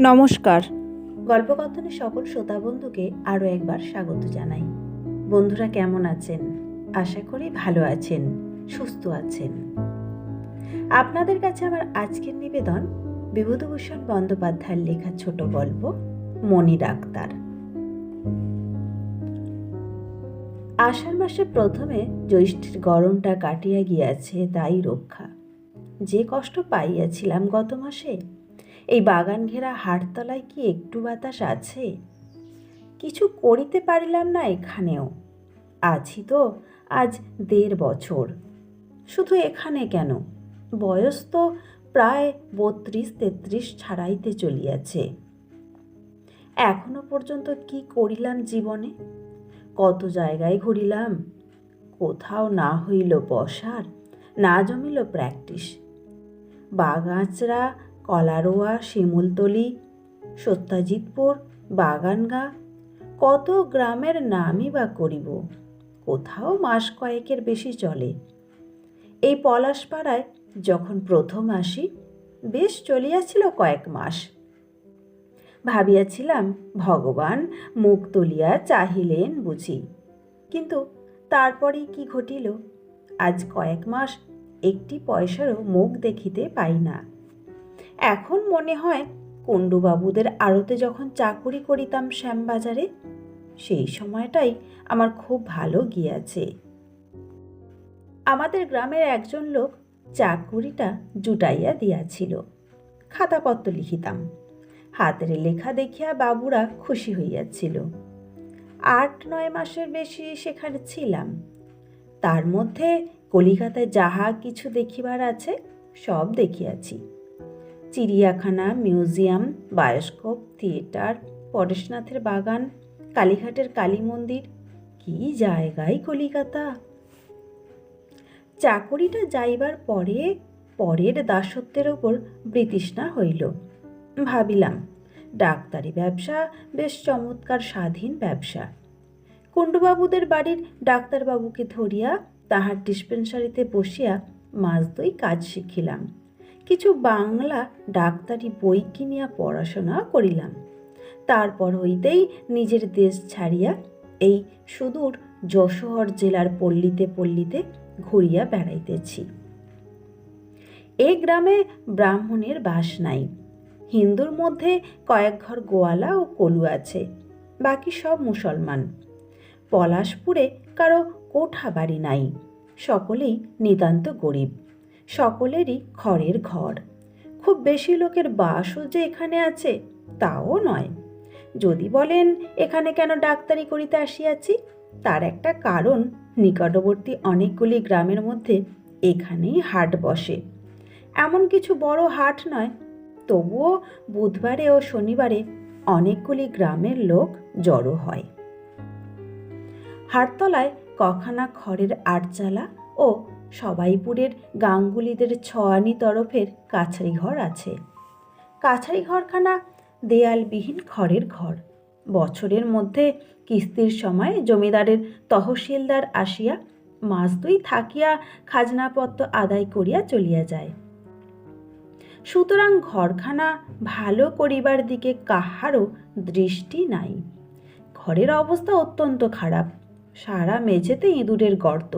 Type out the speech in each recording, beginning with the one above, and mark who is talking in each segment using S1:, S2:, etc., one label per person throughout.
S1: নমস্কার।
S2: গল্পকথনের সকল শ্রোতা বন্ধুকে আরও একবার স্বাগত জানাই। বন্ধুরা কেমন আছেন? আশা করি ভালো আছেন, সুস্থ আছেন। আপনাদের কাছে আমার আজকের নিবেদন বিভূতিভূষণ বন্দ্যোপাধ্যায়ের লেখা ছোট গল্প মণি ডাক্তার। আষাঢ় মাসে প্রথমে জ্যৈষ্ঠের গরমটা কাটিয়া গিয়াছে, তাই রক্ষা। যে কষ্ট পাইয়াছিলাম গত মাসে, এই বাগান ঘেরা হাটতলায় কি একটু বাতাস আছে? কিছু করিতে পারিলাম না এখানেও। আছি তো আজ 1.5 বছর। শুধু এখানে কেন, বয়স তো প্রায় 32-33 ছাড়াইতে চলিয়াছে। এখনো পর্যন্ত কি করিলাম জীবনে? কত জায়গায় ঘুরিলাম, কোথাও না হইল বসার, না জমিল প্র্যাকটিস। বাগাঁচড়া, কলারোয়া, শিমুলতলি, সত্যাজিৎপুর, বাগানগা, কত গ্রামের নামই বা করিব। কোথাও মাস কয়েকের বেশি চলে। এই পলাশপাড়ায় যখন প্রথম আসি, বেশ চলিয়াছিল কয়েক মাস। ভাবিয়াছিলাম ভগবান মুখ তুলিয়া চাহিলেন বুঝি। কিন্তু তারপরেই কি ঘটিল, আজ কয়েক মাস একটি পয়সারও মুখ দেখিতে পাই না। এখন মনে হয় কুণ্ডুবাবুদের আড়তে যখন চাকুরি করিতাম শ্যামবাজারে, সেই সময়টাই আমার খুব ভালো গিয়াছে। আমাদের গ্রামের একজন লোক চাকুরিটা জুটাইয়া দিয়াছিল। খাতাপত্র লিখিতাম, হাতের লেখা দেখিয়া বাবুরা খুশি হইয়াছিল। 8-9 মাসের বেশি সেখানে ছিলাম। তার মধ্যে কলিকাতায় যাহা কিছু দেখিবার আছে সব দেখিয়াছি। চিড়িয়াখানা, মিউজিয়াম, বায়োস্কোপ, থিয়েটার, পরেশনাথের বাগান, কালীঘাটের কালী মন্দির, কি জায়গায় কলিকাতা! চাকরিটা যাইবার পরে পরের দাসত্বের ওপর বৃতৃষ্ণা হইল। ভাবিলাম ডাক্তারি ব্যবসা বেশ চমৎকার স্বাধীন ব্যবসা। কুণ্ডুবাবুদের বাড়ির ডাক্তারবাবুকে ধরিয়া তাহার ডিসপেন্সারিতে বসিয়া মাস 2 কাজ শিখিলাম। কিছু বাংলা ডাক্তারি বই কিনিয়া পড়াশোনা করিলাম। তারপর হইতেই নিজের দেশ ছাড়িয়া এই সুদূর যশোহর জেলার পল্লীতে পল্লীতে ঘুরিয়া বেড়াইতেছি। এই গ্রামে ব্রাহ্মণের বাস নাই। হিন্দুর মধ্যে কয়েক ঘর গোয়ালা ও কলু আছে, বাকি সব মুসলমান। পলাশপুরে কারো কোঠা বাড়ি নাই, সকলেই নিতান্ত গরিব। সকলেরই খড়ের ঘর। খুব বেশি লোকের বাসও যে এখানে আছে তাও নয়। যদি বলেন এখানে কেন ডাক্তারি করিতে আসিয়াছি, তার একটা কারণ, নিকটবর্তী অনেকগুলি গ্রামের মধ্যে এখানেই হাট বসে। এমন কিছু বড় হাট নয়, তবুও বুধবারে ও শনিবারে অনেকগুলি গ্রামের লোক জড়ো হয়। হাটতলায় কখানা খড়ের আটচালা ও সবাইপুরের গাঙ্গুলিদের ছোয়ানি তরফের কাছারি ঘর আছে। কাছারি ঘরখানা দেয়ালবিহীন খড়ের ঘর। বছরের মধ্যে কিস্তির সময় জমিদারের তহসিলদার আসিয়া মাস 2 থাকিয়া খাজনাপত্র আদায় করিয়া চলিয়া যায়। সুতরাং ঘরখানা ভালো করিবার দিকে কাহারও দৃষ্টি নাই। ঘরের অবস্থা অত্যন্ত খারাপ। সারা মেঝেতে ইঁদুরের গর্ত।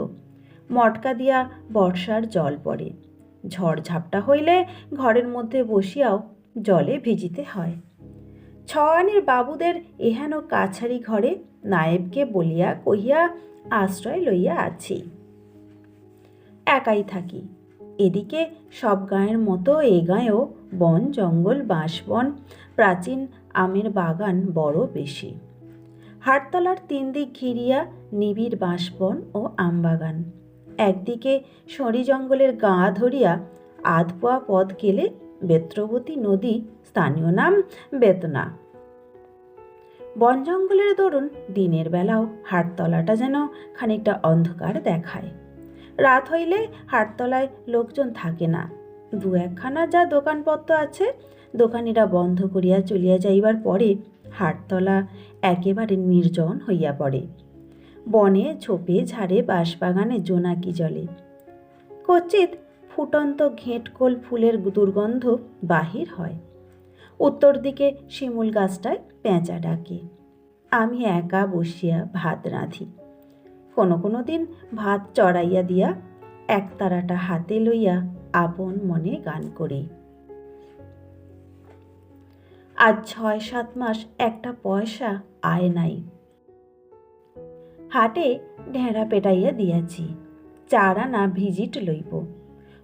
S2: মটকা দিয়া বর্ষার জল পড়ে। ঝড়ঝাপটা হইলে ঘরের মধ্যে বসিয়াও জলে ভিজিতে হয়। ছয়ানির বাবুদের এহেন কাছারি ঘরে নায়েবকে বলিয়া কহিয়া আশ্রয় লইয়া আছি। একাই থাকি। এদিকে সব গাঁয়ের মতো এ গাঁয়েও বন জঙ্গল, বাঁশবন, প্রাচীন আমের বাগান বড় বেশি। হাটতলার 3 দিক ঘিরিয়া নিবিড় বাঁশবন ও আমবাগান। একদিকে সরি জঙ্গলের গা ধরিয়া আধপোয়া পথ গেলে বেত্রবতী নদী, স্থানীয় নাম বেতনা। বন জঙ্গলের দরুন দিনের বেলাও হাটতলাটা যেন খানিকটা অন্ধকার দেখায়। রাত হইলে হাটতলায় লোকজন থাকে না। 2-1খানা যা দোকানপত্র আছে, দোকানিরা বন্ধ করিয়া চলিয়া যাইবার পরে হাটতলা একেবারে নির্জন হইয়া পড়ে। বনে ঝোপে ঝাড়ে বাঁশবাগানে জোনাকি জলে। ক্বচিৎ ফুটন্ত ঘেঁটকোল ফুলের দুর্গন্ধ বাহির হয়। উত্তর দিকে শিমুল গাছটায় পেঁচা ডাকে। আমি একা বসিয়া ভাত রাঁধি। কোনো কোনো দিন ভাত চড়াইয়া দিয়া একতারাটা হাতে লইয়া আপন মনে গান করি। আজ ৬-৭ মাস একটা পয়সা আয় নাই। হাটে ঢেঁড়া পেটাইয়া দিয়াছি, 4 আনা ভিজিট লইব।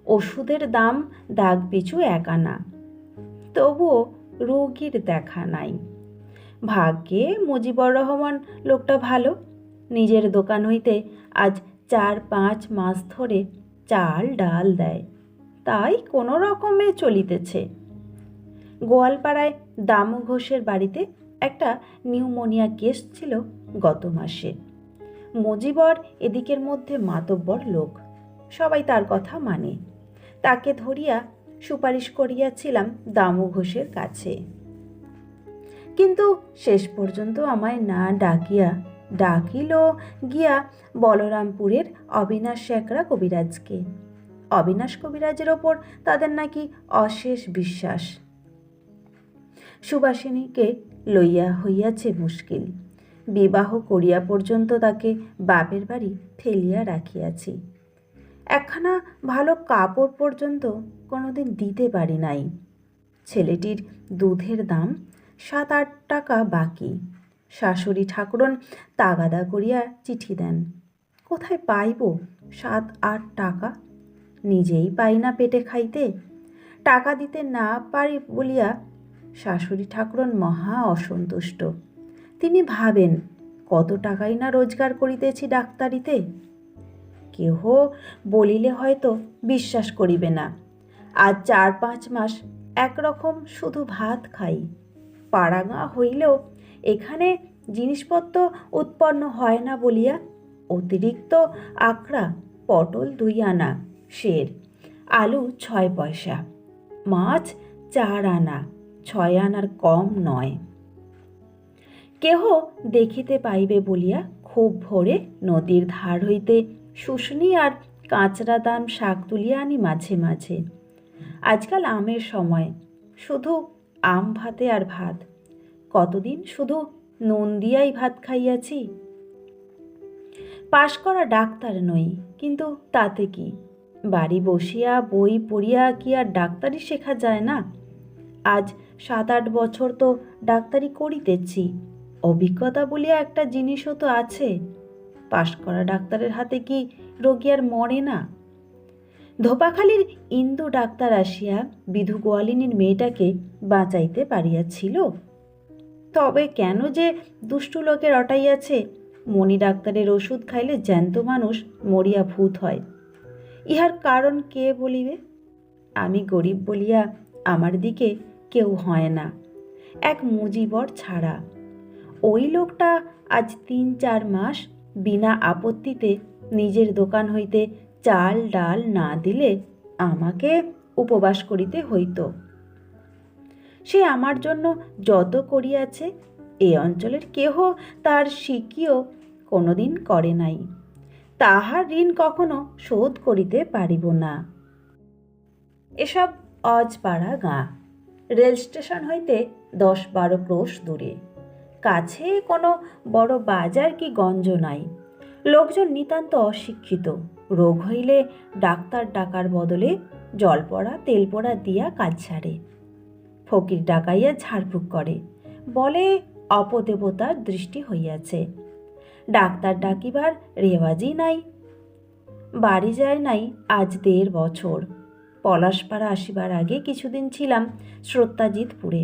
S2: ওষুধের দাম দাগ পিছু 1 আনা। তবুও রোগীর দেখা নাই। ভাগ্যে মুজিবুর রহমান লোকটা ভালো, নিজের দোকান হইতে আজ 4-5 মাস ধরে চাল ডাল দেয়, তাই কোনো রকমে চলিতেছে। গোয়ালপাড়ায় দামু ঘোষের বাড়িতে একটা নিউমোনিয়া কেস ছিল গত মাসে। মুজিবর এদিকের মধ্যে মাতব্বর লোক, সবাই তার কথা মানে। তাকে ধরিয়া সুপারিশ করিয়াছিলাম দামু ঘোষের কাছে, কিন্তু শেষ পর্যন্ত আমায় না ডাকিয়া ডাকিল গিয়া বলরামপুরের অবিনাশ শেখরা কবিরাজকে। অবিনাশ কবিরাজের ওপর তাদের নাকি অশেষ বিশ্বাস। সুবাসিনীকে লইয়া হইয়াছে মুশকিল। বিবাহ করিয়া পর্যন্ত তাকে বাপের বাড়ি ফেলিয়া রাখিয়াছি। একখানা ভালো কাপড় পর্যন্ত কোনোদিন দিতে পারি নাই। ছেলেটির দুধের দাম 7-8 টাকা বাকি। শাশুড়ি ঠাকুরন তাগাদা করিয়া চিঠি দেন। কোথায় পাইব 7-8 টাকা? নিজেই পাই না পেটে খাইতে। টাকা দিতে না পারি বলিয়া শাশুড়ি ঠাকুরন মহা অসন্তুষ্ট। তিনি ভাবেন কত টাকাই না রোজগার করিতেছি ডাক্তারিতে। কেহ বলিলে হয়তো বিশ্বাস করিবে না। আজ 4-5 মাস একরকম শুধু ভাত খাই। পাড়াগাঁ হইলেও এখানে জিনিসপত্র উৎপন্ন হয় না বলিয়া অতিরিক্ত আখড়া, পটল 2 আনা, সের, আলু 6 পয়সা, মাছ 4 আনা, 6 আনার কম নয়। কেহ দেখিতে পাইবে বলিয়া খুব ভোরে নদীর ধার হইতে শুশনি আর কাঁচরা দাম শাক তুলিয়া আনি মাঝে মাঝে। আজকাল আমের সময়, শুধু আম ভাতে আর ভাত। কতদিন শুধু নুন দিয়াই ভাত খাইয়াছি। পাশ করা ডাক্তার নই, কিন্তু তাতে কি? বাড়ি বসিয়া বই পড়িয়া কি আর ডাক্তারি শেখা যায় না? আজ 7-8 বছর তো ডাক্তারি করিতেছি। অভিজ্ঞতা বলিয়া একটা জিনিসও তো আছে। পাশ করা ডাক্তারের হাতে কি রোগী আর মরে না? ধোপাখালির ইন্দু ডাক্তার আসিয়া বিধু গোয়ালিনীর মেয়েটাকে বাঁচাইতে পারিয়াছিল। তবে কেন যে দুষ্টু লোকে রটাইয়াছে, মণি ডাক্তারের ওষুধ খাইলে জ্যান্ত মানুষ মরিয়া ভূত হয়। ইহার কারণ কে বলিবে? আমি গরিব বলিয়া আমার দিকে কেউ হয় না, এক মুজিবর ছাড়া। ওই লোকটা আজ 3-4 মাস বিনা আপত্তিতে নিজের দোকান হইতে চাল ডাল না দিলে আমাকে উপবাস করিতে হইত। সে আমার জন্য যত করিয়াছে এ অঞ্চলের কেহ তার সিকিও কোনোদিন করে নাই। তাহার ঋণ কখনো শোধ করিতে পারিব না। এসব অজপাড়া গাঁ, রেল স্টেশন হইতে 10-12 ক্রোশ দূরে। কাছে কোনো বড় বাজার কি গঞ্জ নাই। লোকজন নিতান্ত অশিক্ষিত। রোগ হইলে ডাক্তার ডাকার বদলে জলপড়া তেলপড়া দিয়া কাজ ছাড়ে। ফকির ডাকাইয়া ঝাড়ফুঁক করে, বলে অপদেবতার দৃষ্টি হইয়াছে। ডাক্তার ডাকিবার রেওয়াজই নাই। বাড়ি যায় নাই আজ 1.5 বছর। পলাশপাড়া আসিবার আগে কিছুদিন ছিলাম সত্যাজিৎপুরে,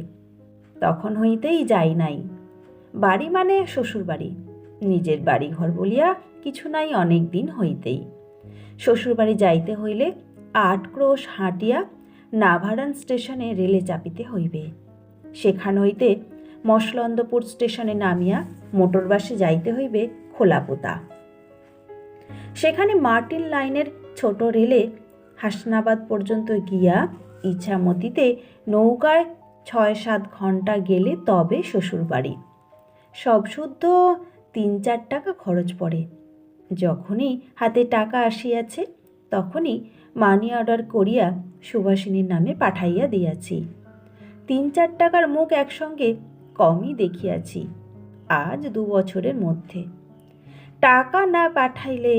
S2: তখন হইতেই যাই নাই। বাড়ি মানে শ্বশুরবাড়ি, নিজের বাড়ি ঘর বলিয়া কিছু নাই অনেক দিন হইতেই। শ্বশুরবাড়ি যাইতে হইলে 8 ক্রোশ হাঁটিয়া নাভারান স্টেশনে রেলে চাপিতে হইবে। সেখান হইতে মশলন্দপুর স্টেশনে নামিয়া মোটর বাসে যাইতে হইবে খোলাপোতা। সেখানে মার্টিন লাইনের ছোট রেলে হাসনাবাদ পর্যন্ত গিয়া ইছামতিতে নৌকায় 6-7 ঘন্টা গেলে তবে শ্বশুরবাড়ি। সব শুদ্ধ 3-4 টাকা খরচ পড়ে। যখনই হাতে টাকা আসিয়াছে তখনই মানি অর্ডার করিয়া সুভাষিনীর নামে পাঠাইয়া দিয়াছি। 3-4 টাকার মুখ একসঙ্গে কমই দেখিয়াছি আজ 2 বছরের মধ্যে। টাকা না পাঠাইলে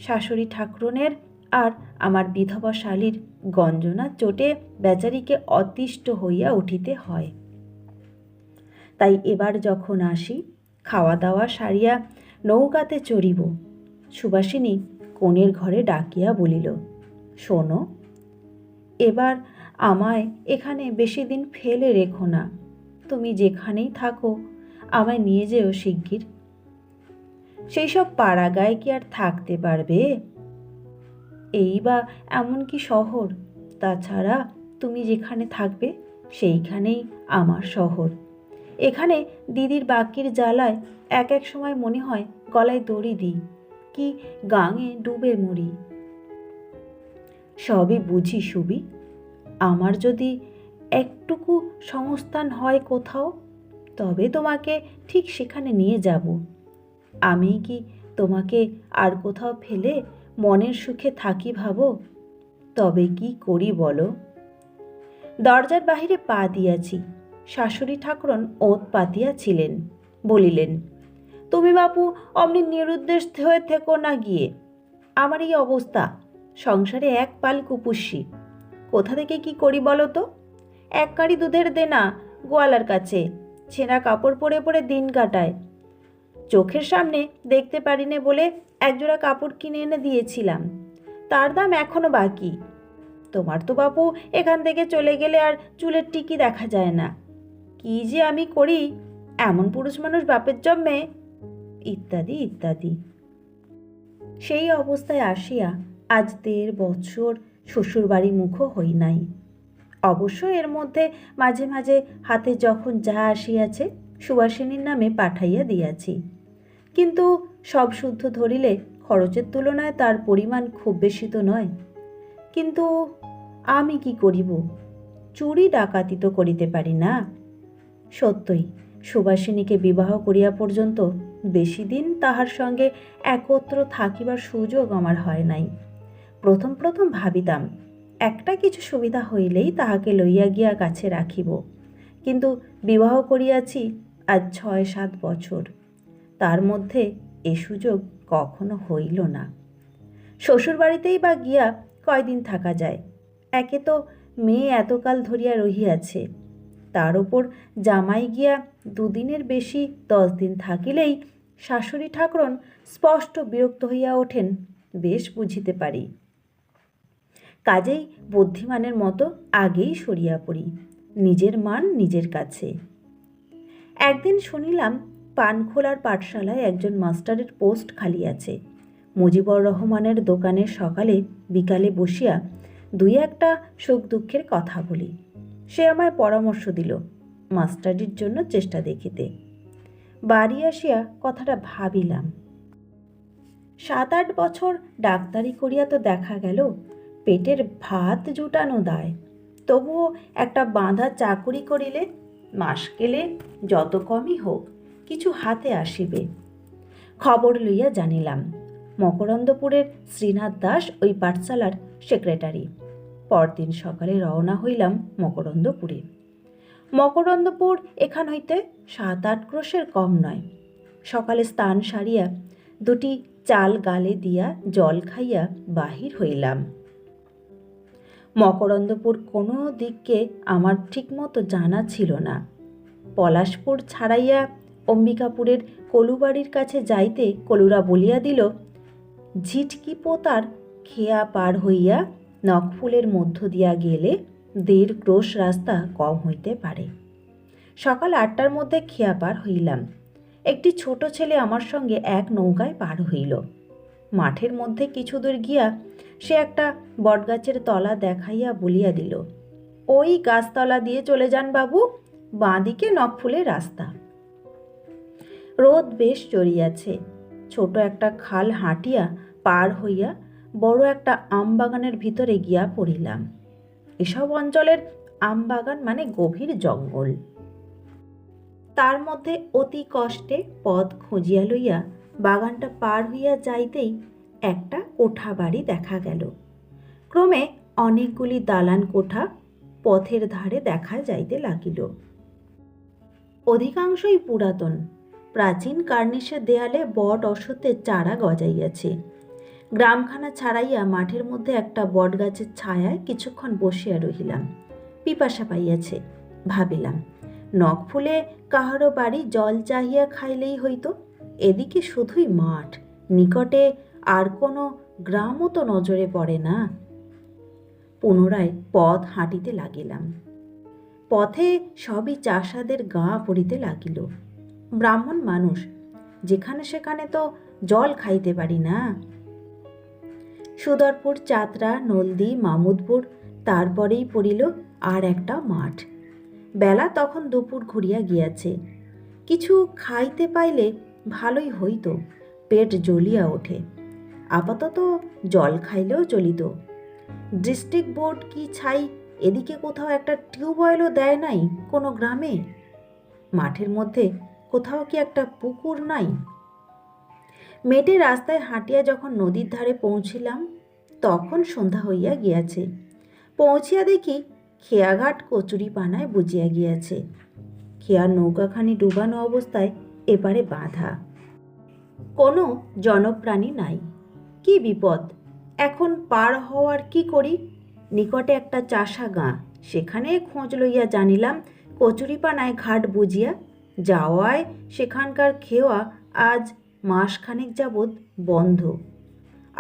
S2: শাশুড়ি ঠাকুরনের আর আমার বিধবা শালীর গঞ্জনার চোটে বেচারিকে অতিষ্ঠ হইয়া উঠিতে হয়। তাই এবার যখন আসি, খাওয়া দাওয়া সারিয়া নৌকাতে চড়িব, সুবাসিনী কনের ঘরে ডাকিয়া বলিল, শোনো, এবার আমায় এখানে বেশি দিন ফেলে রেখো না। তুমি যেখানেই থাকো আমায় নিয়ে যেও শিগগির। সেই সব পাড়াগায় কি আর থাকতে পারবে? এই বা এমন কি শহর? তাছাড়া তুমি যেখানে থাকবে সেইখানেই আমার শহর। এখানে দিদির বাকির জ্বালায় এক এক সময় মনে হয় গলায় দড়ি দিই, কি গাঙে ডুবে মরি। সবই বুঝি সুবি, আমার যদি একটুকু সংস্থান হয় কোথাও, তবে তোমাকে ঠিক সেখানে নিয়ে যাব। আমি কি তোমাকে আর কোথাও ফেলে মনের সুখে থাকি ভাবো? তবে কি করি বলো? দরজার বাহিরে পা দিয়াছি, শাশুড়ি ঠাকুরন ওত পাতিয়াছিলেন। বলিলেন, তুমি বাপু অমনি নিরুদ্দেশ হয়ে থেকো না গিয়ে। আমার এই অবস্থা, সংসারে এক পাল কুপুষ্যি, কোথা থেকে কি করি বলো তো? এক কাড়ি দুধের দেনা গোয়ালার কাছে, ছেঁড়া কাপড় পরে পরে দিন কাটায়। চোখের সামনে দেখতে পারিনে বলে একজোড়া কাপড় কিনে এনে দিয়েছিলাম, তার দাম এখনো বাকি। তোমার তো বাপু এখান থেকে চলে গেলে আর চুলের টিকি দেখা যায় না। কি যে আমি করি, এমন পুরুষ মানুষ বাপের জন্মে, ইত্যাদি ইত্যাদি। সেই অবস্থায় আসিয়া আজ 1.5 বছর শ্বশুরবাড়ি মুখও হই নাই। অবশ্য এর মধ্যে মাঝে মাঝে হাতে যখন যা আসিয়াছে সুবাসিনীর নামে পাঠাইয়া দিয়াছি, কিন্তু সব শুদ্ধ ধরিলে খরচের তুলনায় তার পরিমাণ খুব বেশি তো নয়। কিন্তু আমি কি করিব? চুরি ডাকাতি তো করিতে পারি না। সত্যই সুবাসিনীকে বিবাহ করিয়া পর্যন্ত বেশি দিন তাহার সঙ্গে একত্র থাকিবার সুযোগ আমার হয় নাই। প্রথম প্রথম ভাবিতাম একটা কিছু সুবিধা হইলেই তাহাকে লইয়া গিয়া কাছে রাখিব, কিন্তু বিবাহ করিয়াছি আজ 6-7 বছর, তার মধ্যে এ সুযোগ কখনো হইল না। শ্বশুরবাড়িতেই বা গিয়া কয়দিন থাকা যায়? একে তো মেয়ে এতকাল ধরিয়া রহিয়াছে, তার ওপর জামাই গিয়া 2 দিনের বেশি 10 দিন থাকিলেই শাশুড়ি ঠাকুরন স্পষ্ট বিরক্ত হইয়া ওঠেন, বেশ বুঝিতে পারি। কাজেই বুদ্ধিমানের মতো আগেই সরিয়া পড়ি, নিজের মান নিজের কাছে। একদিন শুনিলাম পানখোলার পাঠশালায় একজন মাস্টারের পোস্ট খালি আছে। মুজিবুর রহমানের দোকানের সকালে বিকালে বসিয়া 2-1টা সুখ দুঃখের কথা বলি। সে আমায় পরামর্শ দিল মাস্টারির জন্য চেষ্টা দেখিতে। বাড়ি আসিয়া কথাটা ভাবিলাম। 7-8 বছর ডাক্তারি করিয়া তো দেখা গেল পেটের ভাত জুটানো দায়, তবুও একটা বাঁধা চাকুরি করিলে মাস গেলে যত কমই হোক কিছু হাতে আসিবে। খবর লইয়া জানিলাম মকরন্দপুরের শ্রীনাথ দাস ওই পাঠশালার সেক্রেটারি। পরদিন সকালে রওনা হইলাম মকরন্দপুরে। মকরন্দপুর এখান হইতে 7-8 ক্রোশের কম নয়। সকালে স্নান সারিয়া 2টি চাল গালে দিয়া জল খাইয়া বাহির হইলাম। মকরন্দপুর কোনো দিককে আমার ঠিকমতো জানা ছিল না। পলাশপুর ছাড়াইয়া অম্বিকাপুরের কলুবাড়ির কাছে যাইতে কলুরা বলিয়া দিল, ঝিটকি পোতার খেয়া পার হইয়া নখফুলের মধ্য দিয়া গেলে 1.5 ক্রোশ রাস্তা কম হইতে পারে। সকাল 8টার মধ্যে খেয়া পার হইলাম। একটি ছোট ছেলে আমার সঙ্গে এক নৌকায় পার হইল। মাঠের মধ্যে কিছু দূর গিয়া সে একটা বটগাছের তলা দেখাইয়া বলিয়া দিল, ওই গাছতলা দিয়ে চলে যান বাবু, বাঁদিকে নখফুলের রাস্তা। রোদ বেশ চড়িয়াছে। ছোট একটা খাল হাঁটিয়া পার হইয়া বড় একটা আমবাগানের ভিতরে গিয়া পড়িলাম। এসব অঞ্চলের আমবাগান মানে গভীর জঙ্গল। তার মধ্যে অতি কষ্টে পথ খুঁজিয়া লইয়া বাগানটা পার হইয়া যাইতেই একটা কোঠা বাড়ি দেখা গেল। ক্রমে অনেকগুলি দালান কোঠা, পথের ধারে দেখা যাইতে লাগিল। অধিকাংশই পুরাতন। প্রাচীন কার্নিশের দেয়ালে বট অশ্বত্থের চারা গজাইয়াছে। গ্রামখানা ছাড়াইয়া মাঠের মধ্যে একটা বটগাছের ছায়ায় কিছুক্ষণ বসিয়া রহিলাম। পিপাসা পাইয়াছে। ভাবিলাম, নখ ফুলে কাহারো বাড়ি জল চাহিয়া খাইলেই হইত। এদিকে শুধুই মাঠ, নিকটে আর কোনো গ্রামও তো নজরে পড়ে না। পুনরায় পথ হাঁটিতে লাগিলাম। পথে সবই চাষাদের গা পড়িতে লাগিল। ব্রাহ্মণ মানুষ, যেখানে সেখানে তো জল খাইতে পারি না। সুদরপুর, চাতরা, নলদি, মামুদপুর, তারপরেই পড়িল আর একটা মাঠ। বেলা তখন দুপুর ঘুরিয়া গিয়াছে। কিছু খাইতে পাইলে ভালোই হইত, পেট জ্বলিয়া ওঠে। আপাতত জল খাইলেও চলিত। ডিস্ট্রিক্ট বোর্ড কি ছাই এদিকে কোথাও একটা টিউবওয়েলও দেয় নাই কোনো গ্রামে? মাঠের মধ্যে কোথাও কি একটা পুকুর নাই? মেটে রাস্তায় হাঁটিয়া যখন নদীর ধারে পৌঁছিলাম, তখন সন্ধ্যা হইয়া গিয়াছে। পৌঁছিয়া দেখি খেয়াঘাট কচুরিপানায় বুঝিয়া গিয়াছে। খেয়ার নৌকাখানি ডুবানো অবস্থায় এপারে বাঁধা। কোনো জনপ্রাণী নাই। কি বিপদ! এখন পার হওয়ার কি করি? নিকটে একটা চাষা গাঁ, সেখানে খোঁজ লইয়া জানিলাম কচুরিপানায় ঘাট বুঝিয়া যাওয়ায় সেখানকার খেওয়া আজ মাসখানেক যাবৎ বন্ধ।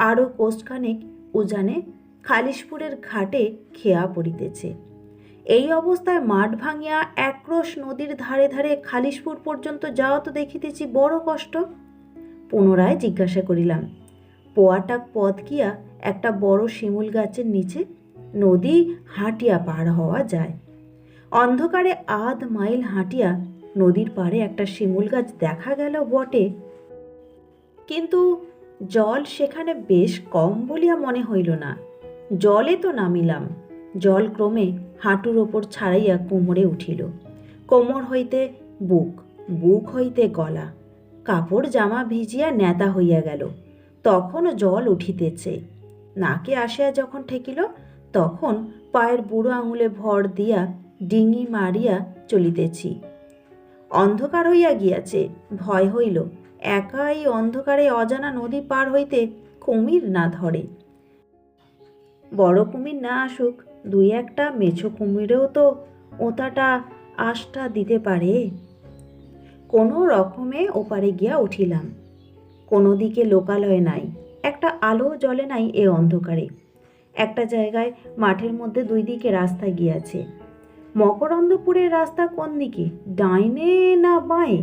S2: আরও কোষখানেক উজানে খালিশপুরের ঘাটে খেয়া পড়িতেছে। এই অবস্থায় মাঠ ভাঙিয়া একরোশ নদীর ধারে ধারে খালিশপুর পর্যন্ত যাওয়া তো দেখিতেছি বড় কষ্ট। পুনরায় জিজ্ঞাসা করিলাম, পোয়াটাক পথ গিয়া একটা বড় শিমুল গাছের নিচে নদী হাঁটিয়া পার হওয়া যায়। অন্ধকারে আধ মাইল হাঁটিয়া নদীর পাড়ে একটা শিমুল গাছ দেখা গেল বটে, কিন্তু জল সেখানে বেশ কম বলিয়া মনে হইল না। জলে তো নামিলাম। জল ক্রমে হাঁটুর ওপর ছাড়াইয়া কোমরে উঠিল। কোমর হইতে বুক, বুক হইতে গলা। কাপড় জামা ভিজিয়া নেতা হইয়া গেল। তখনও জল উঠিতেছে। নাকে আসিয়া যখন ঠেকিল, তখন পায়ের বুড়ো আঙুলে ভর দিয়া ডিঙি মারিয়া চলিতেছি। অন্ধকার হইয়া গিয়াছে। ভয় হইল, একা এই অন্ধকারে অজানা নদী পার হইতে কুমির না ধরে। বড় কুমির না আসুক, দুই একটা মেছো কুমিরেও তো ওতাটা আশটা দিতে পারে। কোনো রকমে ওপারে গিয়া উঠিলাম। কোনো দিকে লোকালয় নাই, একটা আলো জ্বলে নাই এ অন্ধকারে। একটা জায়গায় মাঠের মধ্যে দুই দিকে রাস্তা গিয়াছে। মকরন্দপুরের রাস্তা কোন দিকে, ডাইনে না বাঁয়ে,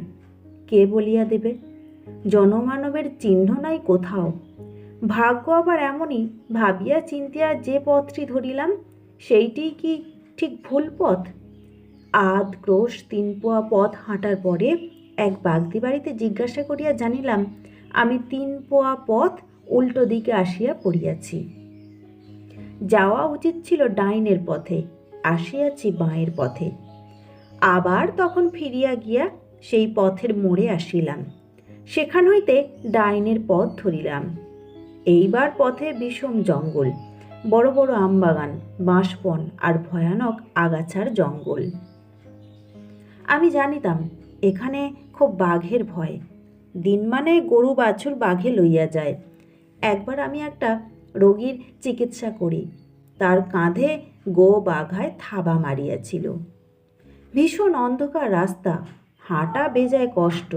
S2: কে বলিয়া দেবে? জনমানবের চিহ্ন নাই কোথাও। ভাগ্য আবার এমনই, ভাবিয়া চিন্তিয়া যে পথটি ধরিলাম সেইটিই কি ঠিক ভুল পথ? আধ ক্রোশ 3 পোয়া পথ হাঁটার পরে এক বাগদি বাড়িতে জিজ্ঞাসা করিয়া জানিলাম আমি 3 পোয়া পথ উল্টো দিকে আসিয়া পড়িয়াছি। যাওয়া উচিত ছিল ডাইনের পথে, আসিয়াছি বাঁয়ের পথে। আবার তখন ফিরিয়া গিয়া সেই পথের মোড়ে আসিলাম। সেখান হইতে ডাইনের পথ ধরিলাম। এইবার পথে বিষম জঙ্গল, বড় বড় আমবাগান, বাঁশবন আর ভয়ানক আগাছার জঙ্গল। আমি জানিতাম এখানে খুব বাঘের ভয়। দিনমানে গরু বাছুর বাঘে লইয়া যায়। একবার আমি একটা রোগীর চিকিৎসা করি, তার কাঁধে গো বাঘায় থাবা মারিয়াছিল। ভীষণ অন্ধকার রাস্তা, হাঁটা বেজায় কষ্ট।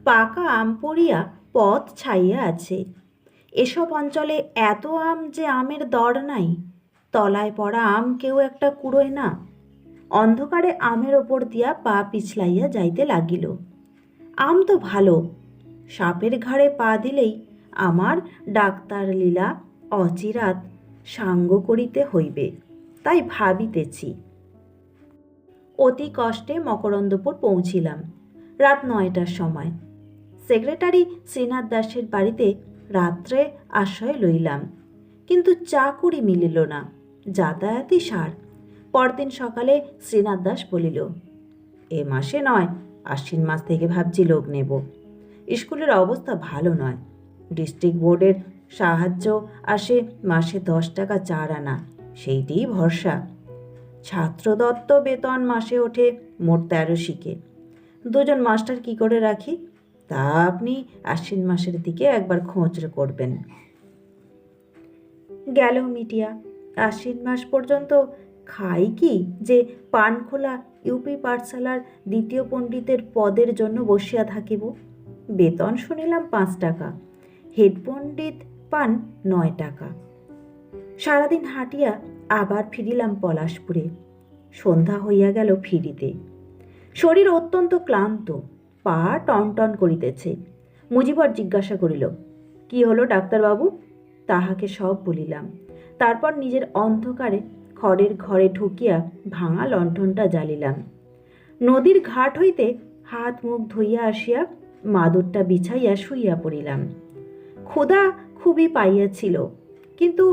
S2: পাকা আম পড়িয়া পথ ছাইয়া আছে। এসব অঞ্চলে এত আম যে আমের দর নাই। তলায় পড়া আম কেউ একটা কুড়োয় না। অন্ধকারে আমের ওপর দিয়া পা পিছলাইয়া যাইতে লাগিল। আম তো ভালো, সাপের ঘাড়ে পা দিলেই আমার ডাক্তার লীলা অচিরাত সাঙ্গ করিতে হইবে, তাই ভাবিতেছি। অতি কষ্টে মকরন্দপুর পৌঁছিলাম রাত 9টার সময়। সেক্রেটারি শ্রীনাথ দাসের বাড়িতে রাত্রে আশ্রয় লইলাম, কিন্তু চাকুরি মিলিল না। যাতায়াতই সার। পরদিন সকালে শ্রীনাথ দাস বলিল, এ মাসে নয়, আশ্বিন মাস থেকে ভাবছি লোক নেব। স্কুলের অবস্থা ভালো নয়। ডিস্ট্রিক্ট বোর্ডের সাহায্য আসে মাসে 10 টাকা 4 আনা, সেইটিই ভরসা। ছাত্রদত্ত বেতন মাসে ওঠে মোট 13 দুজন মাস্টার কি করে রাখি তা আপনি আশ্বিন মাসের দিকে একবার খোঁজ করবেন। গেল মিটিয়া। আশ্বিন মাস পর্যন্ত খাই কি যে পানখোলা ইউপি পাঠশালার দ্বিতীয় পণ্ডিতের পদের জন্য বসিয়া থাকিব। বেতন শুনিলাম 5 টাকা, হেড পণ্ডিত পান 9 টাকা। সারাদিন হাঁটিয়া আবার ফিরিলাম পলাশপুরে। সন্ধ্যা হইয়া গেল ফিরিতে। শরীর অত্যন্ত ক্লান্ত, পা টনটন করিতেছে। মুজিবর জিজ্ঞাসা করিল, কি হলো ডাক্তারবাবু? তাহাকে সব বলিলাম। তারপর নিজের অন্ধকারে খড়ের ঘরে ঢুকিয়া ভাঙা লণ্ঠনটা জ্বালিলাম। নদীর ঘাট হইতে হাত মুখ ধুইয়া আসিয়া মাদুরটা বিছাইয়া শুইয়া পড়িলাম। ক্ষুধা খুবই পাইয়াছিল, কিন্তু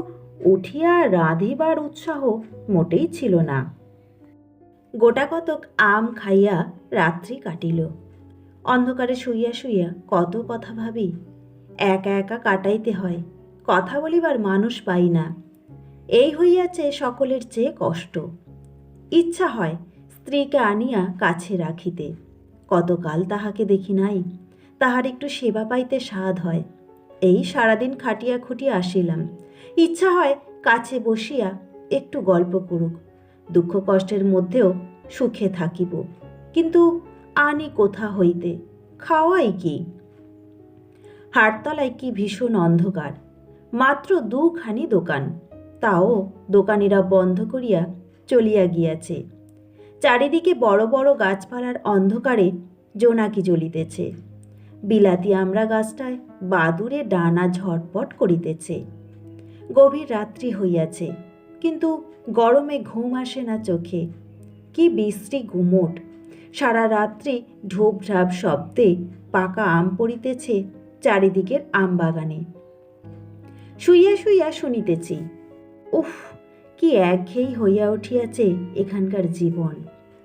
S2: উঠিয়া রাঁধিবার উৎসাহ মোটেই ছিল না। গোটাকতক আম খাইয়া রাত্রি কাটিল। অন্ধকারে শুইয়া শুইয়া কত কথা ভাবি। একা একা কাটাইতে হয়, কথা বলিবার মানুষ পাই না। এই হইয়াছে সকলের চেয়ে কষ্ট। ইচ্ছা হয় স্ত্রীকে আনিয়া কাছে রাখিতে। কতকাল তাহাকে দেখি নাই, তাহার একটু সেবা পাইতে সাধ হয়। এই সারাদিন খাটিয়া খুটিয়া আসিলাম। ইচ্ছা হয় কাছে বসিয়া একটু গল্প করুক, দুঃখ কষ্টের মধ্যেও সুখে থাকিব। কিন্তু আনি কোথা হইতে, খাওয়াই কি? হাটতলায় কি ভীষণ অন্ধকার। মাত্র 2খানি দোকান, তাও দোকানিরা বন্ধ করিয়া চলিয়া গিয়াছে। চারিদিকে বড় বড় গাছপালার অন্ধকারে জোনাকি জ্বলিতেছে। বিলাতি আমড়া গাছটায় বাদুড়ে ডানা ঝটপট করিতেছে। গভীর রাত্রি হইয়াছে, কিন্তু গরমে ঘুম আসে না চোখে। কি বিশ্রী গুমোট। সারা রাত্রি ঢোপ-ঢাপ শব্দে পাকা আম পড়িতেছে চারিদিকের আম বাগানে। শুইয়া শুইয়া শুনিতেছি। উফ, কি একঘেয়েই হইয়া উঠিয়াছে এখানকার জীবন।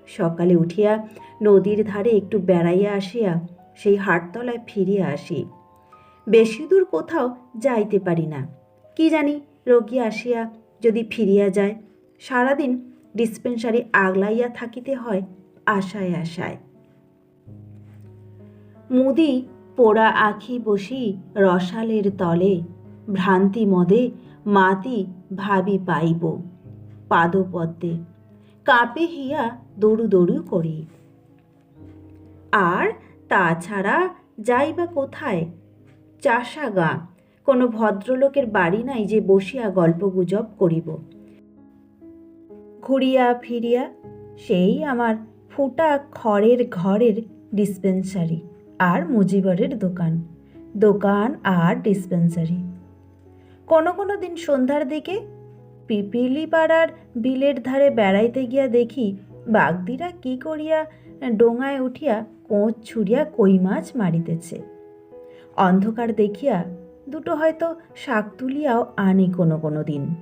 S2: সকালে উঠিয়া নদীর ধারে একটু বেড়াইয়া আসিয়া সেই হাটতলায় ফিরিয়া আসি। বেশি দূর কোথাও যাইতে পারি না। কি জানি রোগী আসিয়া যদি ফিরিয়া যায়। সারাদিন ডিসপেন্সারি আগলাইয়া থাকিতে হয় আশায় আশায়। মুদি পোড়া আখি বসি রসালের তলে, ভ্রান্তি মদে মাতি ভাবি পাইব পাদপদ্মে, কাঁপে হিয়া দৌড়ু দৌড়ু করি। আর তাছাড়া যাই বা কোথায়? চাষা গা, কোনো ভদ্রলোকের বাড়ি নাই যে বসিয়া গল্প গুজব করিব। ঘুরিয়া ফিরিয়া সেই আমার ফুটা খড়ের ঘরের ডিসপেন্সারি আর মুজিবরের দোকান, দোকান আর ডিসপেন্সারি। কোনো কোনো দিন সন্ধ্যার দিকে পিপিলিপাড়ার বিলের ধারে বেড়াইতে গিয়া দেখি বাগদিরা কি করিয়া ডোঙায় উঠিয়া কোঁচ ছুড়িয়া কই মাছ মারিতেছে। অন্ধকার দেখিয়া দুটো হয়তো শাক তুলিয়াও আনি কোনো কোনো দিন।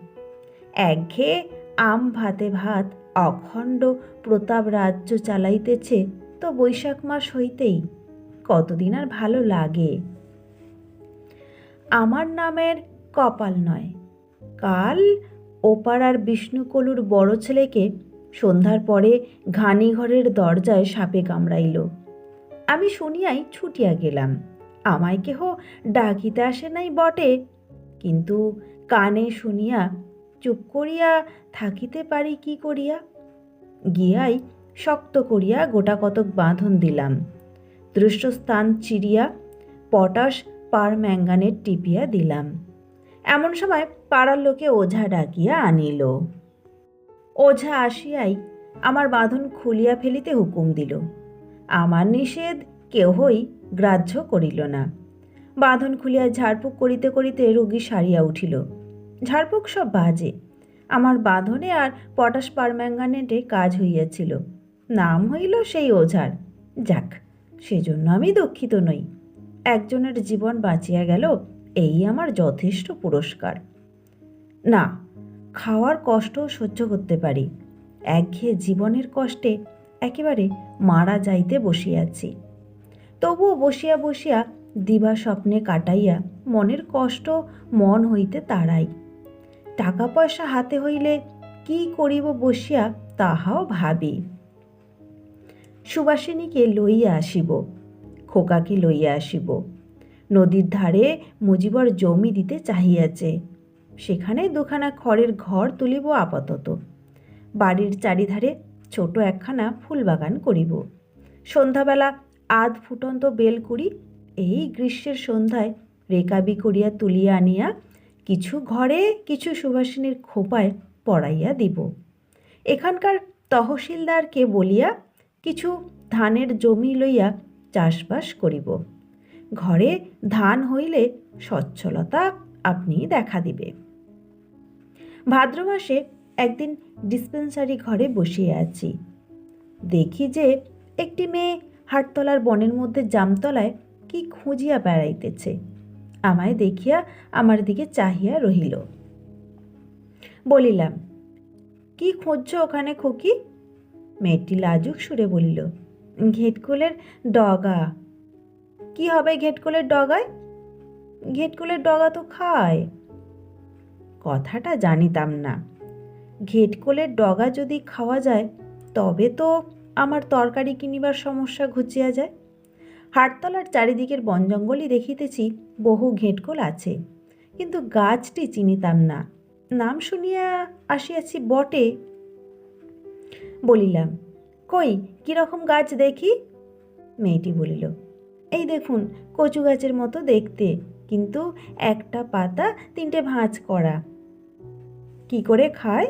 S2: একঘেয়ে আম ভাতে ভাত অখণ্ড প্রতাপ রাজ্য চালাইতেছে তো বৈশাখ মাস হইতেই। কতদিন আর ভালো লাগে। আমার নামের কপাল নয়। কাল ওপাড়ার বিষ্ণুকলুর বড় ছেলেকে সন্ধ্যার পরে ঘানি ঘরের দরজায় সাপে কামড়াইল। আমি শুনিয়াই ছুটিয়া গেলাম। আমায় কেহ ডাকিতে আসে নাই বটে, কিন্তু কানে শুনিয়া চুপ করিয়া থাকিতে পারি কি করিয়া? গিয়াই শক্ত করিয়া গোটাকতক বাঁধন দিলাম। দৃষ্টস্থান চিরিয়া পটাশ পারম্যাঙ্গানেট টিপিয়া দিলাম। এমন সময় পাড়ার লোকে ওঝা ডাকিয়া আনিল। ওঝা আসিয়াই আমার বাঁধন খুলিয়া ফেলিতে হুকুম দিল। আমার নিষেধ কেহই গ্রাহ্য করিল না। বাঁধন খুলিয়া ঝাড়ফুঁক করিতে করিতে রোগী সারিয়া উঠিল। ঝাড়ফুঁক সব বাজে। আমার বাঁধনে আর পটাশ পারম্যাঙ্গানেটে কাজ হইয়াছিল। নাম হইল সেই ওঝার। যাক, সেজন্য আমি দুঃখিত নই। একজনের জীবন বাঁচিয়া গেল, এই আমার যথেষ্ট পুরস্কার। না, খাওয়ার কষ্ট সহ্য করতে পারি। একঘেয়ে জীবনের কষ্টে একেবারে মারা যাইতে বসিয়াছি। তবুও বসিয়া বসিয়া দিবা স্বপ্নে কাটাইয়া মনের কষ্ট মন হইতে তাড়াই। টাকা পয়সা হাতে হইলে কি করিব বসিয়া তাহাও ভাবি। সুবাসিনীকে লইয়া আসিব, খোকাকে লইয়া আসিব। নদীর ধারে মুজিবর জমি দিতে চাহিয়াছে, সেখানে দুখানা খড়ের ঘর তুলিব আপাতত। বাড়ির চারিধারে ছোট একখানা ফুলবাগান করিব। সন্ধ্যাবেলা আধ ফুটন্ত বেলকুড়ি এই গ্রীষ্মের সন্ধ্যায় রেকাবি করিয়া তুলিয়া আনিয়া কিছু ঘরে কিছু সুবাসিনীর খোপায় পড়াইয়া দিব। এখানকার তহসিলদারকে বলিয়া কিছু ধানের জমি লইয়া চাষবাস করিব। ঘরে ধান হইলে সচ্ছলতা আপনি দেখা দিবে। ভাদ্র মাসে একদিন ডিসপেন্সারি ঘরে বসিয়া আছি, দেখি যে একটি মেয়ে হাটতলার বনের মধ্যে জামতলায় কি খুঁজিয়া বেড়াইতেছে। আমায় দেখিয়া আমার দিকে চাহিয়া রহিল। বলিলাম, কি খুঁজছ ওখানে খুকি? মেয়েটি লাজুক সুরে বলিল, ঘেটকুলের ডগা। কি হবে ঘেটকুলের ডগায়? ঘেটকুলের ডগা তো খায়। কথাটা জানিতাম না। ঘেটকুলের ডগা যদি খাওয়া যায় তবে তো আমার তরকারি কিনিবার সমস্যা ঘুচিয়া যায়। হাটতলার চারিদিকের বন জঙ্গলই দেখিতেছি বহু ঘেটকোল আছে, কিন্তু গাছটি চিনিতাম না। নাম শুনিয়া আসিয়াছি বটে। বলিলাম, কই কিরকম গাছ দেখি? মেয়েটি বলিল, এই দেখুন কচু গাছের মতো দেখতে, কিন্তু একটা পাতা তিনটে ভাঁজ করা। কি করে খায়?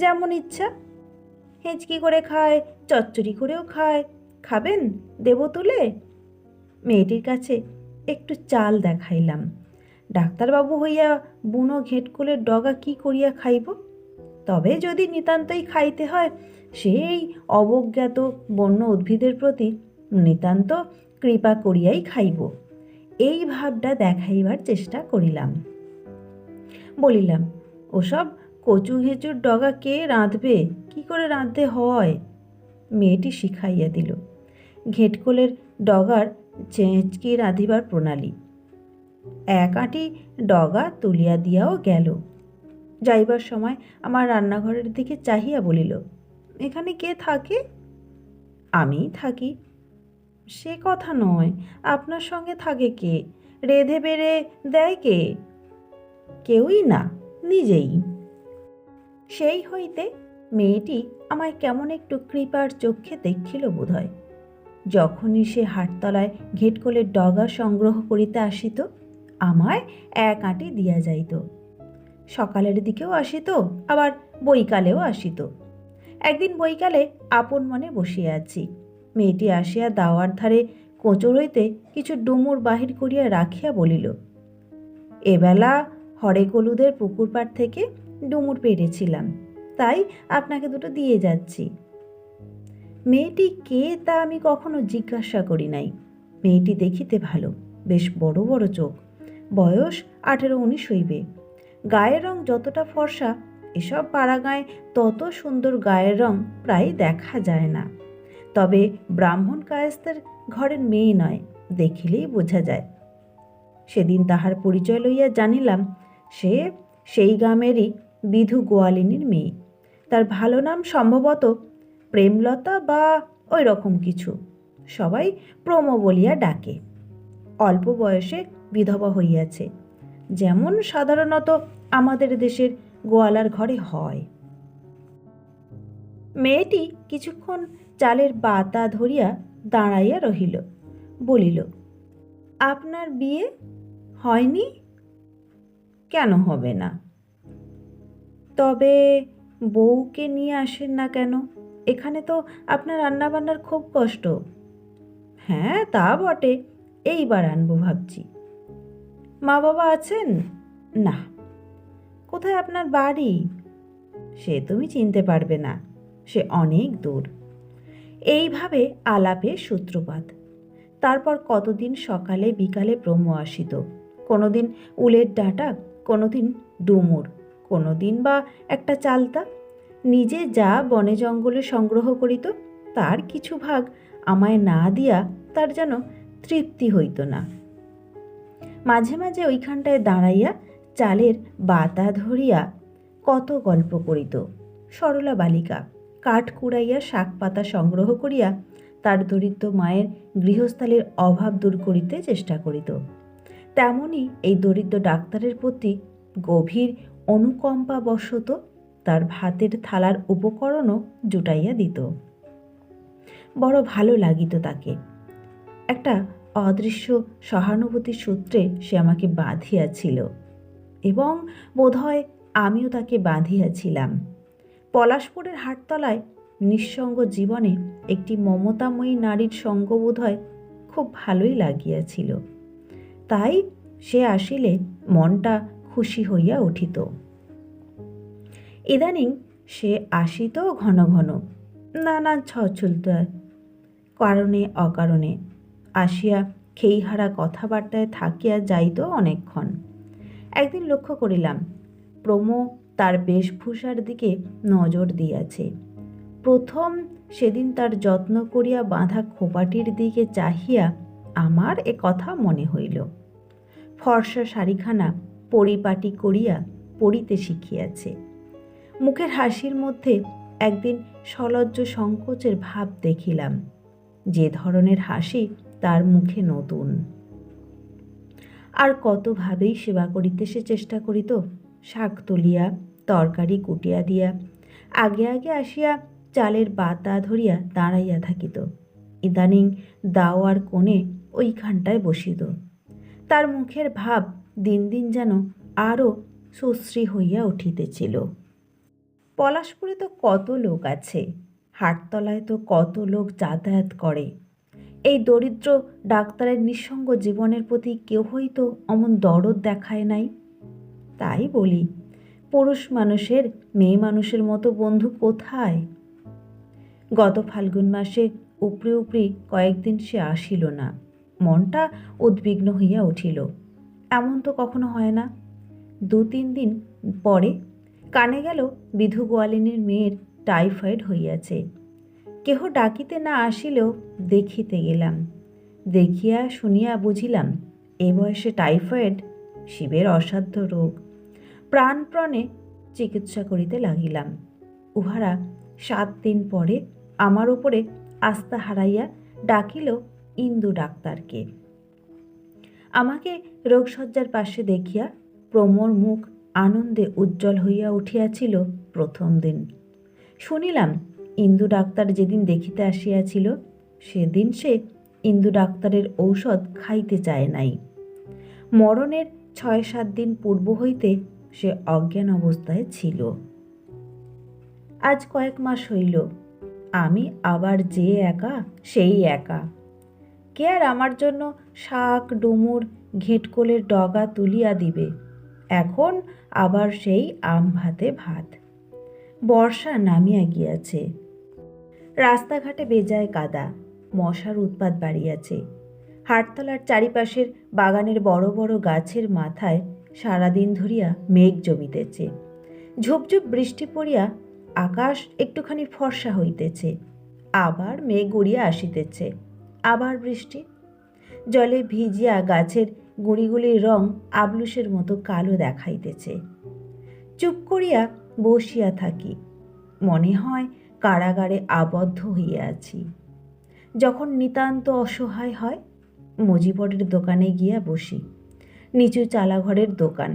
S2: যেমন ইচ্ছা। হেঁচকি করে খায়, চচ্চড়ি করেও খায়। খাবেন? দেব তুলে? মেয়েটির কাছে একটু চাল দেখাইলাম। ডাক্তারবাবু হইয়া বুনো ঘেটকুলের ডগা কি করিয়া খাইব? তবে যদি নিতান্তই খাইতে হয়, সেই অবজ্ঞাত বন্য উদ্ভিদের প্রতি নিতান্ত কৃপা করিয়াই খাইব, এই ভাবটা দেখাইবার চেষ্টা করিলাম। বলিলাম, ওসব কচু ঘেঁচুর ডগা কে রাঁধবে? কি করে রাঁধতে হয়? মেয়েটি শিখাইয়া দিল ঘেটকোলের ডগার চেঁচকি রাঁধিবার প্রণালী। এক আঁটি ডগা তুলিয়া দিয়াও গেল। যাইবার সময় আমার রান্নাঘরের দিকে চাহিয়া বলিল, এখানে কে থাকে? আমিই থাকি। সে কথা নয়, আপনার সঙ্গে থাকে কে? রেঁধে বেড়ে দেয় কে? কেউই না, নিজেই। সেই হইতে মেয়েটি আমায় কেমন একটু কৃপার চক্ষে দেখিল বোধহয়। যখনই সে হাটতলায় ঘেটকোলের ডগা সংগ্রহ করিতে আসিত, আমায় এক আঁটি দিয়া যাইত। সকালের দিকেও আসিত, আবার বৈকালেও আসিত। একদিন বৈকালে আপন মনে বসিয়া আছি। মেয়েটি আসিয়া দাওয়ার ধারে কোঁচর হইতে কিছু ডুমুর বাহির করিয়া রাখিয়া বলিল, এবেলা হরেকলুদের পুকুর পাড় থেকে ডুমুর পেড়েছিলাম, তাই আপনাকে দুটো দিয়ে যাচ্ছি। মেয়েটি কে তা আমি কখনো জিজ্ঞাসা করি নাই। মেয়েটি দেখিতে ভালো, বেশ বড় বড় চোখ, বয়স 18-19 হইবে। গায়ের রং যতটা ফর্সা, এসব পাড়াগাঁয়ে তত সুন্দর গায়ের রং প্রায় দেখা যায় না। তবে ব্রাহ্মণ কায়স্থের ঘরের মেয়ে নয়, দেখিলেই বোঝা যায়। সেদিন তাহার পরিচয় লইয়া জানিলাম সে সেই গ্রামেরই বিধু গোয়ালিনীর মেয়ে। তার ভালো নাম সম্ভবত প্রেমলতা বা ওই রকম কিছু। সবাই প্রম বলিয়া ডাকে। অল্প বয়সে বিধবা হইয়াছে, যেমন সাধারণত আমাদের দেশের গোয়ালার ঘরে হয়। মেয়েটি কিছুক্ষণ চালের বাতা ধরিয়া দাঁড়াইয়া রহিল। বলিল, আপনার বিয়ে হয়নি? কেন হবে না? তবে বউকে নিয়ে আসেন না কেন? এখানে তো আপনার রান্নাবান্নার খুব কষ্ট। হ্যাঁ, তা বটে, এইবার আনবো ভাবছি। মা বাবা আছেন? না। কোথায় আপনার বাড়ি? সে তুমি চিনতে পারবে না, সে অনেক দূর। এইভাবে আলাপের সূত্রপাত। তারপর কতদিন সকালে বিকালে ব্রহ্ম আসিত। কোনোদিন উলের ডাঁটা, কোনোদিন ডুমুর, কোনোদিন বা একটা চালতা। নিজে যা বনে জঙ্গলে সংগ্রহ করিত তার কিছু ভাগ আমায় না দিয়া তার যেন তৃপ্তি হইত না। মাঝে মাঝে ওইখানটায় দাঁড়াইয়া চালের বাতা ধরিয়া কত গল্প করিত। সরলা বালিকা কাঠ কুড়াইয়া শাক পাতা সংগ্রহ করিয়া তার দরিদ্র মায়ের গৃহস্থালীর অভাব দূর করিতে চেষ্টা করিত। তেমনি এই দরিদ্র ডাক্তারের প্রতি গভীর অনুকম্পাবশত তার ভাতের থালার উপকরণও জুটাইয়া দিত। বড় ভালো লাগিত তাকে। একটা অদৃশ্য সহানুভূতির সূত্রে সে আমাকে বাঁধিয়াছিল এবং বোধহয় আমিও তাকে বাঁধিয়াছিলাম। পলাশপুরের হাটতলায় নিঃসঙ্গ জীবনে একটি মমতাময়ী নারীর সঙ্গ বোধহয় খুব ভালোই লাগিয়াছিল। তাই সে আসিলে মনটা খুশি হইয়া উঠিত। ইদানিং সে আসিত ঘন ঘন, নানান ছলছলতায়, কারণে অকারণে আসিয়া খেইহারা কথাবার্তায় থাকিয়া যাইত অনেকক্ষণ। একদিন লক্ষ্য করিলাম প্রমো তার বেশভূষার দিকে নজর দিয়াছে। প্রথম সেদিন তার যত্ন করিয়া বাঁধা খোপাটির দিকে চাহিয়া আমার এ কথা মনে হইল। ফর্সা শাড়িখানা পরিপাটি করিয়া পরিতে শিখিয়াছে। মুখের হাসির মধ্যে একদিন সলজ্জ সংকোচের ভাব দেখিলাম, যে ধরনের হাসি তার মুখে নতুন। আর কতভাবেই সেবা করিতে সে চেষ্টা করিত। শাক তুলিয়া, তরকারি কুটিয়া দিয়া আগে আগে আসিয়া চালের বাতা ধরিয়া দাঁড়াইয়া থাকিত। ইদানিং দাওয়ার কোণে ওইখানটায় বসিত। তার মুখের ভাব দিন দিন যেন আরও সুশ্রী হইয়া উঠিতেছিল। পলাশপুরে তো কত লোক আছে, হাটতলায় তো কত লোক যাতায়াত করে। এই দরিদ্র ডাক্তারের নিঃসঙ্গ জীবনের প্রতি কেহই তো অমন দরদ দেখায় নাই। তাই বলি, পুরুষ মানুষের মেয়ে মানুষের মতো বন্ধু কোথায়? গত ফাল্গুন মাসে উপরি উপরি কয়েকদিন সে আসিল না। মনটা উদ্বিগ্ন হইয়া উঠিল। এমন তো কখনো হয় না। 2-3 দিন পরে কানে গেল বিধু গোয়ালিনীর মেয়ের টাইফয়েড হইয়াছে। কেহ ডাকিতে না আসিলেও দেখিতে গেলাম। দেখিয়া শুনিয়া বুঝিলাম এ বয়সে টাইফয়েড শিবের অসাধ্য রোগ। প্রাণপণে চিকিৎসা করিতে লাগিলাম। উহারা 7 দিন পরে আমার উপরে আস্থা হারাইয়া ডাকিল ইন্দু ডাক্তারকে। আমাকে রোগশয্যার পাশে দেখিয়া প্রমোর মুখ আনন্দে উজ্জ্বল হইয়া উঠিয়াছিল প্রথম দিন। শুনিলাম ইন্দু ডাক্তার যেদিন দেখিতে আসিয়াছিল সেদিন সে ইন্দু ডাক্তারের ঔষধ খাইতে চায় নাই। মরণের 6-7 দিন পূর্ব হইতে সে অজ্ঞান অবস্থায় ছিল। আজ কয়েক মাস হইল, আমি আবার যে একা সেই একা। কে আর আমার জন্য শাক ডুমুর ঘেঁটকোলের ডগা তুলিয়া দিবে? এখন আবার সেই আম ভাতে ভাত। বর্ষা নামিয়া গিয়াছে। রাস্তাঘাটে বেজায় কাদা, মশার উৎপাত বাড়িয়াছে। হাটতলার চারিপাশের বাগানের বড় বড় গাছের মাথায় সারাদিন ধরিয়া মেঘ জমিতেছে। ঝুপঝুপ বৃষ্টি পড়িয়া আকাশ একটুখানি ফর্সা হইতেছে, আবার মেঘ উড়িয়া আসিতেছে, আবার বৃষ্টি। জলে ভিজিয়া গাছের গুঁড়িগুলির রং আবলুসের মতো কালো দেখাইতেছে। চুপ করিয়া বসিয়া থাকি, মনে হয় কারাগারে আবদ্ধ হইয়া আছি। যখন নিতান্ত অসহায় হয়, মজিবরের দোকানে গিয়া বসি। নিচু চালাঘরের দোকান।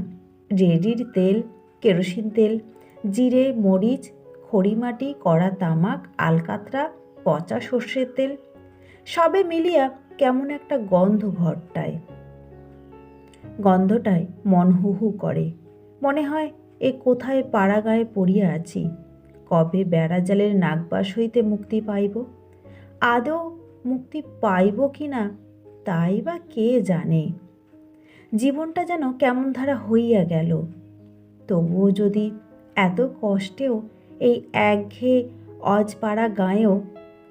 S2: রেডির তেল, কেরোসিন তেল, জিরে, মরিচ, খড়িমাটি, কড়া তামাক, আলকাতরা, পচা সর্ষের তেল, সবে মিলিয়া কেমন একটা গন্ধ ঘরটায়। গন্ধটায় মন হু হু করে। মনে হয় এ কোথায় পাড়া গায়ে পড়িয়া আছি, কবে বেড়াজালের নাগবাস হইতে মুক্তি পাইব। আদৌ মুক্তি পাইব কি না তাই বা কে জানে। জীবনটা যেন কেমন ধারা হইয়া গেল। তবুও যদি এত কষ্টেও এই একঘেয়ে অজপাড়া গাঁয়েও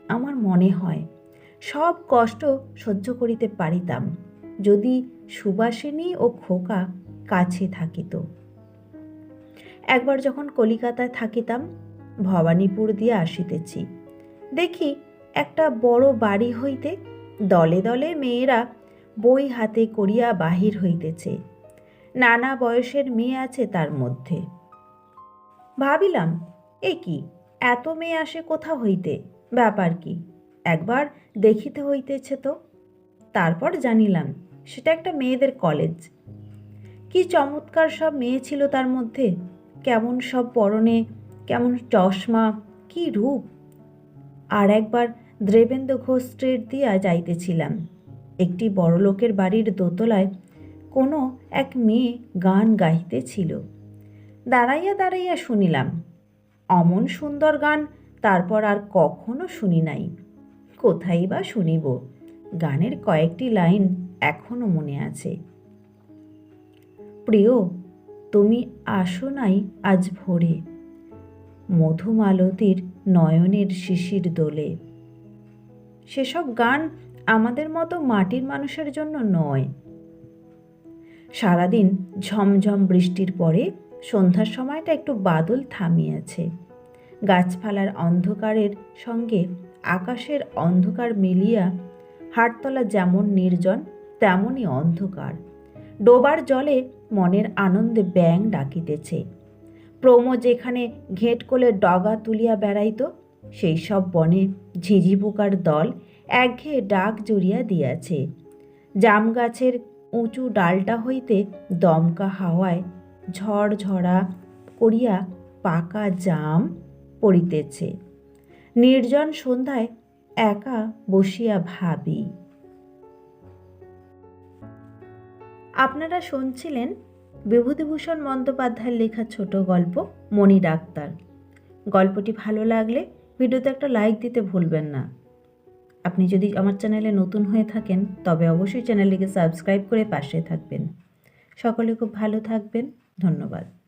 S2: আমার মনে হয় সব কষ্ট সহ্য করিতে পারিতাম যদি সুবাসিনী ও খোকা কাছে থাকিত। একবার যখন কলিকাতায় থাকিতাম, ভবানীপুর দিয়ে আসিতেছি, দেখি একটা বড় বাড়ি হইতে দলে দলে মেয়েরা বই হাতে করিয়া বাহির হইতেছে। নানা বয়সের মেয়ে আছে তার মধ্যে। ভাবিলাম, এ কি, এত মেয়ে আসে কোথা হইতে, ব্যাপার কি, একবার দেখিতে হইতেছে তো। তারপর জানিলাম সেটা একটা মেয়েদের কলেজ। কি চমৎকার সব মেয়ে ছিল তার মধ্যে, কেমন সব পরনে, কেমন চশমা, কি রূপ। আর একবার দেবেন্দ্র ঘোষ স্ট্রিট দিয়া যাইতেছিলাম, একটি বড়লোকের বাড়ির দোতলায় কোনো এক মেয়ে গান গাইতেছিল। দাঁড়াইয়া দাঁড়াইয়া শুনিলাম, অমন সুন্দর গান তারপর আর কখনো শুনি নাই। কোথায় বা শুনিব, গানের কয়েকটি লাইন এখনো মনে আছে। প্রিয়, তুমি আসো নাই আজ ভোরে, মধুমালতীর নয়নের শিশির দোলে। সেসব গান আমাদের মতো মাটির মানুষের জন্য নয়। সারাদিন ঝমঝম বৃষ্টির পরে সন্ধ্যার সময়টা একটু বাদল থামিয়েছে। গাছপালার অন্ধকারের সঙ্গে আকাশের অন্ধকার মিলিয়া হাটতলা যেমন নির্জন তেমনই অন্ধকার। ডোবার জলে মনের আনন্দে ব্যাঙ ডাকিতেছে। প্রমো যেখানে ঘেঁট কোলে ডগা তুলিয়া বেড়াইত, সেই সব বনে ঝিঝি পোকার দল একঘেয়ে ডাক জুড়িয়া দিয়াছে। জাম গাছের উঁচু ডালটা হইতে দমকা হাওয়ায় ঝড়ঝড়া করিয়া পাকা জাম পড়িতেছে। নির্জন সন্ধ্যায় একা বসিয়া ভাবি। আপনারা শুনছিলেন বিভূতিভূষণ বন্দ্যোপাধ্যায়ের লেখা ছোট গল্প মণি ডাক্তার। গল্পটি ভালো লাগলে ভিডিওতে একটা লাইক দিতে ভুলবেন না। আপনি যদি আমার চ্যানেলে নতুন হয়ে থাকেন তবে অবশ্যই চ্যানেলটিকে সাবস্ক্রাইব করে পাশে থাকবেন। সকলে খুব ভালো থাকবেন। ধন্যবাদ।